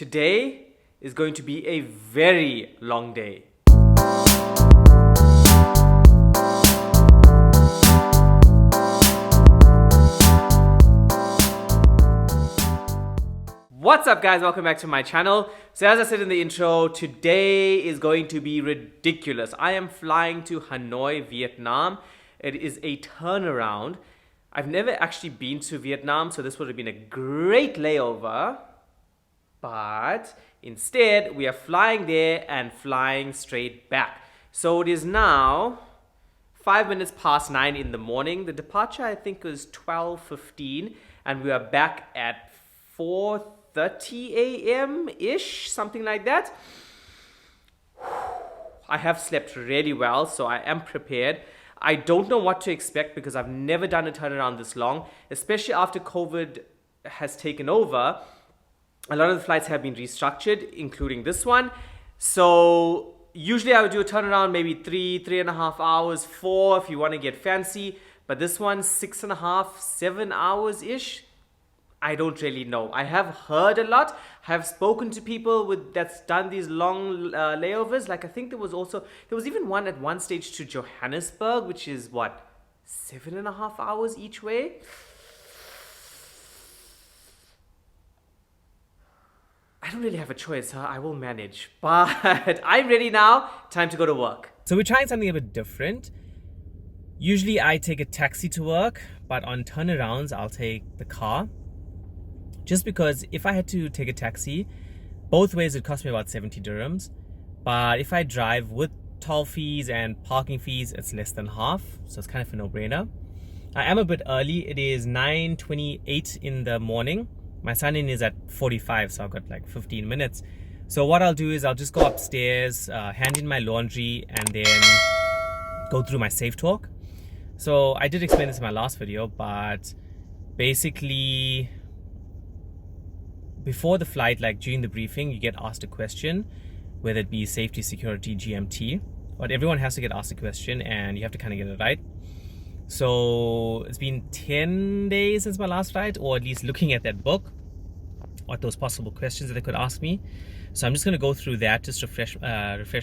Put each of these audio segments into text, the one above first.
Today is going to be a very long day. What's up guys, welcome back to my channel. So as I said in the intro, today is going to be ridiculous. I am flying to Hanoi, Vietnam. It is a turnaround. I've never actually been to Vietnam, so this would have been a great layover. But instead, we are flying there and flying straight back. So it is now 5 minutes past 9 in the morning. The departure, I think, was 12:15, and we are back at 4:30 a.m.-ish, something like that. I have slept really well, so I am prepared. I don't know what to expect because I've never done a turnaround this long, especially after COVID has taken over. A lot of the flights have been restructured, including this one. So usually I would do a turnaround maybe 3.5 hours, 4 if you want to get fancy. But this one, 6.5, 7 hours-ish. I don't really know. I have heard a lot. I have spoken to people that's done these long layovers. Like I think there was even one at one stage to Johannesburg, which is what, 7.5 hours each way. I don't really have a choice, huh? I will manage. But I'm ready now. Time to go to work. So we're trying something a bit different. Usually I take a taxi to work, but on turnarounds, I'll take the car. Just because if I had to take a taxi, both ways it cost me about 70 dirhams. But if I drive with toll fees and parking fees, it's less than half. So it's kind of a no-brainer. I am a bit early. It is 9:28 in the morning. My sign-in is at 45, so I've got like 15 minutes. So what I'll do is I'll just go upstairs, hand in my laundry, and then go through my safe talk. So I did explain this in my last video, but basically before the flight, like during the briefing, you get asked a question, whether it be safety, security, GMT, but everyone has to get asked a question and you have to kind of get it right. So it's been 10 days since my last flight, or at least looking at that book, what those possible questions that they could ask me. So I'm just going to go through that, just refresh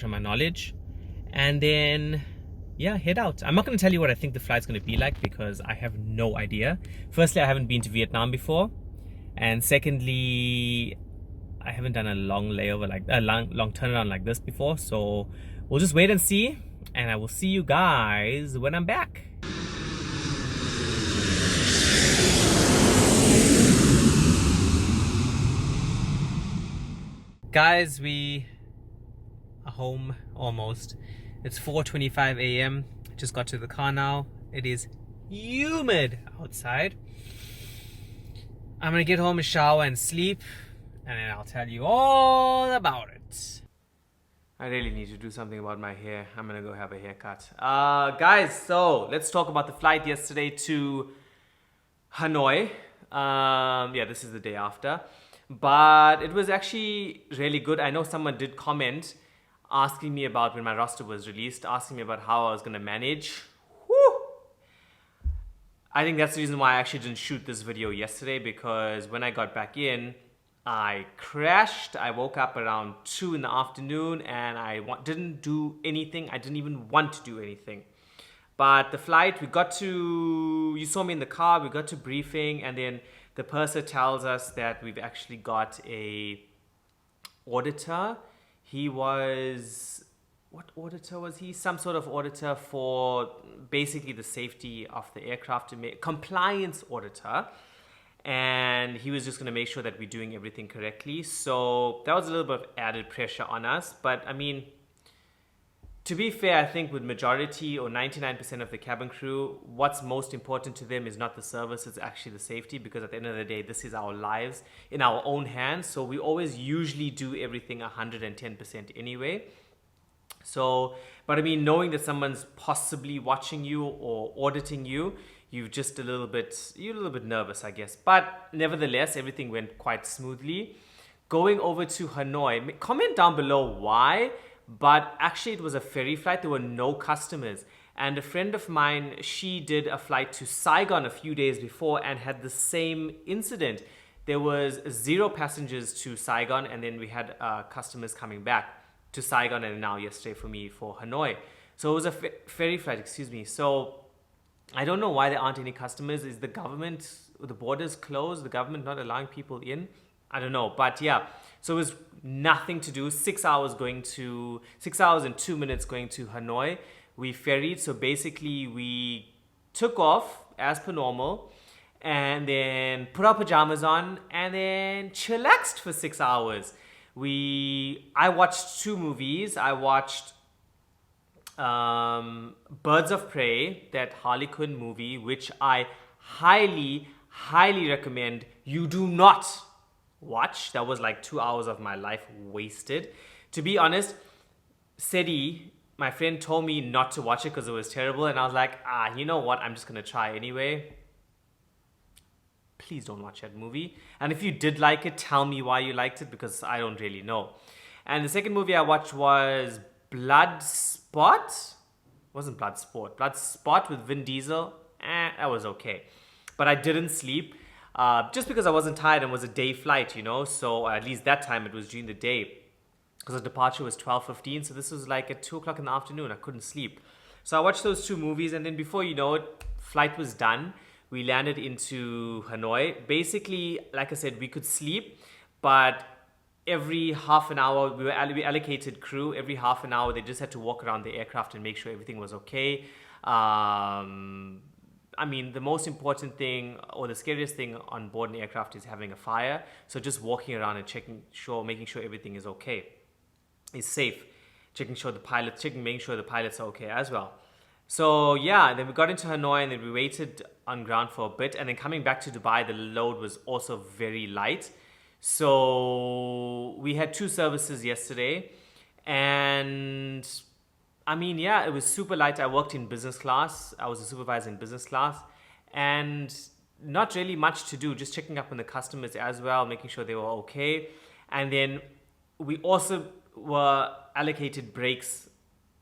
on my knowledge, and then yeah, head out. I'm not going to tell you what I think the flight's going to be like because I have no idea. Firstly, I haven't been to Vietnam before, and secondly, I haven't done a long layover like a long turnaround like this before. So we'll just wait and see, and I will see you guys when I'm back. Guys, we are home almost. It's 4:25 a.m. Just got to the car now. It is humid outside. I'm gonna get home and shower and sleep, and then I'll tell you all about it. I really need to do something about my hair. I'm gonna go have a haircut. Guys, so let's talk about the flight yesterday to Hanoi. Yeah, this is the day after. But it was actually really good. I know someone did comment asking me about when my roster was released, asking me about how I was going to manage. Whew. I think that's the reason why I actually didn't shoot this video yesterday, because when I got back in, I crashed. I woke up around 2 in the afternoon and I didn't do anything. I didn't even want to do anything. But the flight, you saw me in the car, we got to briefing, and then the purser tells us that we've actually got a auditor. He was, what auditor was he? Some sort of auditor for basically the safety of the aircraft, compliance auditor. And he was just going to make sure that we're doing everything correctly. So that was a little bit of added pressure on us. But I mean, to be fair, I think with majority or 99% of the cabin crew, what's most important to them is not the service, it's actually the safety, because at the end of the day, this is our lives in our own hands. So we always usually do everything 110% anyway. So, but I mean, knowing that someone's possibly watching you or auditing you, you're a little bit nervous, I guess. But nevertheless, everything went quite smoothly. Going over to Hanoi, comment down below why. But actually it was a ferry flight. There were no customers. And a friend of mine, she did a flight to Saigon a few days before and had the same incident. there was 0 passengers to Saigon, and then we had customers coming back to Saigon, and now yesterday for me for Hanoi. So it was a ferry flight, excuse me. So I don't know why there aren't any customers. Is the government, the borders closed, the government not allowing people in? I don't know, but yeah. So it was nothing to do. 6 hours and 2 minutes going to Hanoi. We ferried, so basically we took off as per normal, and then put our pajamas on, and then chillaxed for 6 hours. I watched 2 movies. I watched Birds of Prey, that Harley Quinn movie, which I highly, highly recommend you do not watch. That was like 2 hours of my life wasted. To be honest, Sedi, my friend, told me not to watch it because it was terrible, and I was like, you know what, I'm just gonna try anyway. Please don't watch that movie. And if you did like it, tell me why you liked it, because I don't really know. And the second movie I watched was Bloodsport. Wasn't Bloodsport. Bloodsport with Vin Diesel. That was okay. But I didn't sleep just because I wasn't tired, and it was a day flight, you know. So at least that time it was during the day, because the departure was 12:15. So this was like at 2 o'clock in the afternoon. I couldn't sleep. So I watched those 2 movies, and then before you know it, flight was done. We landed into Hanoi. Basically, like I said, we could sleep, but every half an hour, we allocated crew. Every half an hour, they just had to walk around the aircraft and make sure everything was okay. I mean, the most important thing, or the scariest thing on board an aircraft, is having a fire. So just walking around and making sure everything is okay, is safe. Making sure the pilots are okay as well. So yeah, then we got into Hanoi, and then we waited on ground for a bit, and then coming back to Dubai, the load was also very light. So we had 2 services yesterday, and I mean, yeah, it was super light. I worked in business class. I was a supervisor in business class, and not really much to do, just checking up on the customers as well, making sure they were okay. And then we also were allocated breaks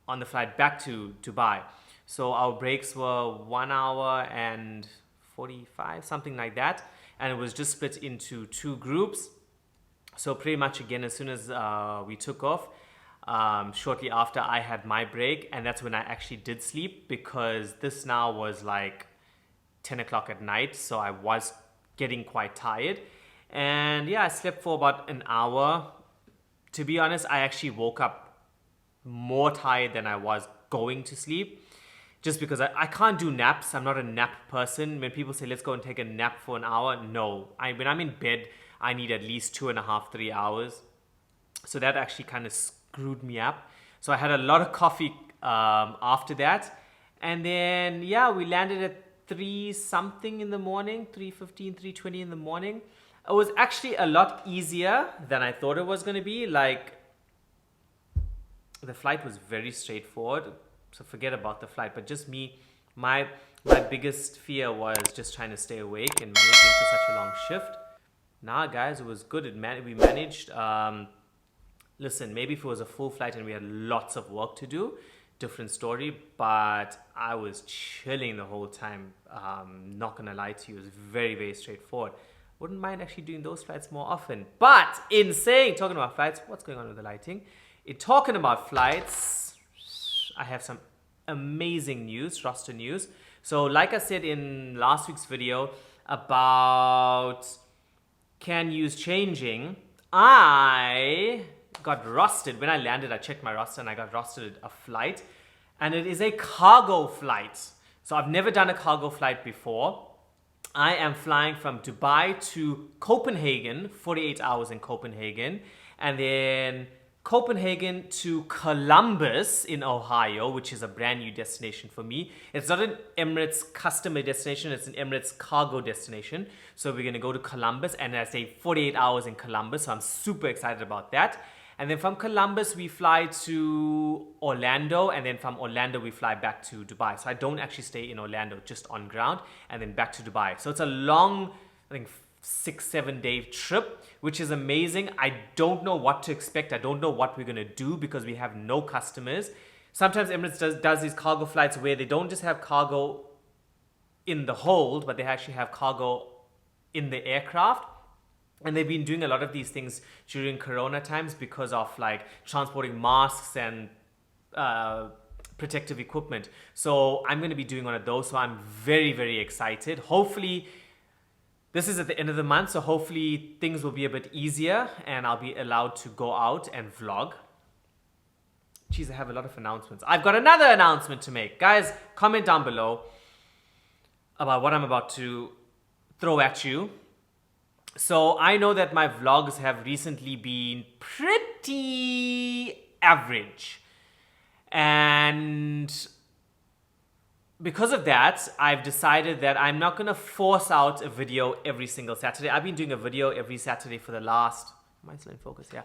on the flight back to Dubai. So our breaks were 1 hour and 45, something like that. And it was just split into 2 groups. So pretty much again, as soon as we took off, shortly after, I had my break. And that's when I actually did sleep, because this now was like 10 o'clock at night. So I was getting quite tired. And yeah, I slept for about an hour. To be honest, I actually woke up more tired than I was going to sleep. Just because I can't do naps. I'm not a nap person. When people say, let's go and take a nap for an hour, no. When I'm in bed, I need at least 2.5, 3 hours. So that actually kind of screwed me up. So I had a lot of coffee after that. And then, yeah, we landed at 3 something in the morning, 3:15, 3:20 in the morning. It was actually a lot easier than I thought it was going to be. Like, the flight was very straightforward. So forget about the flight, but just me, my biggest fear was just trying to stay awake and managing for such a long shift. Nah, guys, it was good. We managed. Listen, maybe if it was a full flight and we had lots of work to do, different story, but I was chilling the whole time. Not gonna lie to you, it was very, very straightforward. Wouldn't mind actually doing those flights more often. But talking about flights, what's going on with the lighting? Talking about flights, I have some amazing news, roster news. So like I said in last week's video about can-use changing, I got rostered. When I landed, I checked my roster and I got rostered a flight, and it is a cargo flight. So I've never done a cargo flight before. I am flying from Dubai to Copenhagen, 48 hours in Copenhagen, and then Copenhagen to Columbus in Ohio, which is a brand new destination for me. It's not an Emirates customer destination, it's an Emirates cargo destination. So we're gonna go to Columbus, and I stay 48 hours in Columbus, so I'm super excited about that. And then from Columbus, we fly to Orlando, and then from Orlando, we fly back to Dubai. So I don't actually stay in Orlando, just on ground, and then back to Dubai. So it's a long, I think, 6-7 day trip, which is amazing. I don't know what to expect. I don't know what we're gonna do because we have no customers. Sometimes Emirates does these cargo flights where they don't just have cargo in the hold, but they actually have cargo in the aircraft. And they've been doing a lot of these things during Corona times because of like transporting masks and protective equipment. So I'm going to be doing one of those. So I'm very, very excited. Hopefully, this is at the end of the month. So hopefully things will be a bit easier and I'll be allowed to go out and vlog. Jeez, I have a lot of announcements. I've got another announcement to make. Guys, comment down below about what I'm about to throw at you. So I know that my vlogs have recently been pretty average. And because of that, I've decided that I'm not going to force out a video every single Saturday. I've been doing a video every Saturday for the last, am I still in focus? Yeah.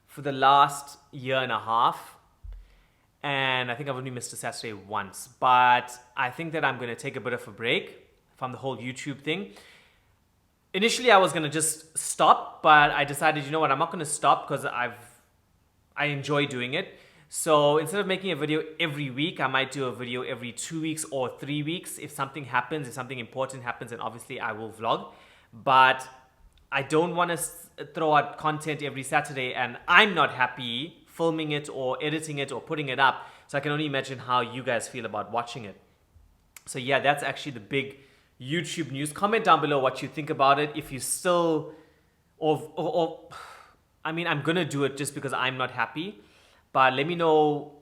For the last year and a half. And I think I've only missed a Saturday once. But I think that I'm going to take a bit of a break from the whole YouTube thing. Initially, I was going to just stop, but I decided, you know what, I'm not going to stop because I enjoy doing it. So instead of making a video every week, I might do a video every 2 weeks or 3 weeks. If something happens, if something important happens, then obviously I will vlog. But I don't want to throw out content every Saturday and I'm not happy filming it or editing it or putting it up. So I can only imagine how you guys feel about watching it. So yeah, that's actually the big YouTube news. Comment down below what you think about it. If you still, I mean, I'm gonna do it just because I'm not happy. But let me know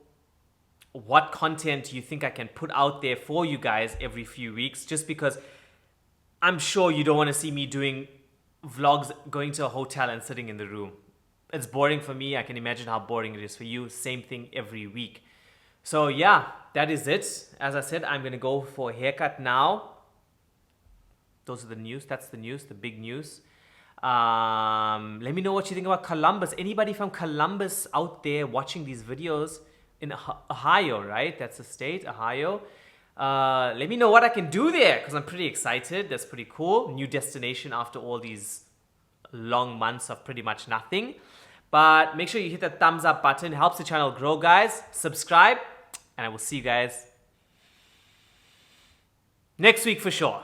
what content you think I can put out there for you guys every few weeks. Just because I'm sure you don't want to see me doing vlogs going to a hotel and sitting in the room. It's boring for me. I can imagine how boring it is for you. Same thing every week. So yeah, that is it. As I said, I'm gonna go for a haircut now. Those are the news. That's the news, the big news. Let me know what you think about Columbus. Anybody from Columbus out there watching these videos in Ohio, right? That's the state, Ohio. Let me know what I can do there because I'm pretty excited. That's pretty cool. New destination after all these long months of pretty much nothing. But make sure you hit the thumbs up button. It helps the channel grow, guys. Subscribe, and I will see you guys next week for sure.